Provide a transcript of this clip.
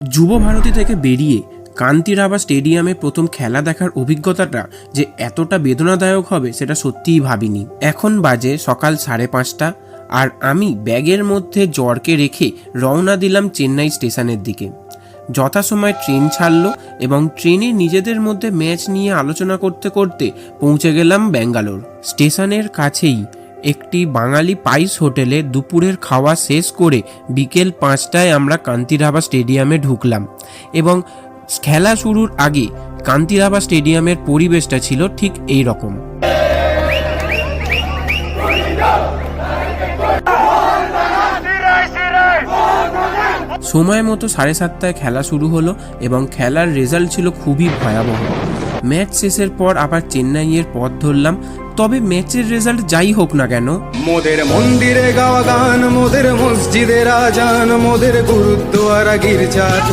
যুব ভারতী থেকে বেরিয়ে কান্তিরাবা স্টেডিয়ামে প্রথম খেলা দেখার অভিজ্ঞতাটা যে এতটা বেদনাদায়ক হবে সেটা সত্যিই ভাবিনি। এখন বাজে সকাল 5:30 আর আমি ব্যাগের মধ্যে জ্বরকে রেখে রওনা দিলাম চেন্নাই স্টেশনের দিকে। যথাসময় ট্রেন ছাড়লো এবং ট্রেনে নিজেদের মধ্যে ম্যাচ নিয়ে আলোচনা করতে করতে পৌঁছে গেলাম ব্যাঙ্গালোর। স্টেশনের কাছেই একটি বাঙালি পাইস হোটেলে দুপুরের খাওয়া শেষ করে বিকেল 5টায় আমরা কান্তিরাবা স্টেডিয়ামে ঢুকলাম এবং খেলা শুরুর আগে কান্তিরাবা স্টেডিয়ামের পরিবেশটা ছিল ঠিক এই রকম। সময় মতো 7:30টায় খেলা শুরু হলো এবং খেলার রেজাল্ট ছিল খুবই ভয়াবহ। ম্যাচ শেষের পর আবার চেন্নাইয়ের পথ ধরলাম। তবে ম্যাচের রেজাল্ট যাই হোক না কেন, মোদের মন্দিরে গাওয়া গান, মোদের মসজিদের আজান, মোদের গুরুদ্বারা গির্জা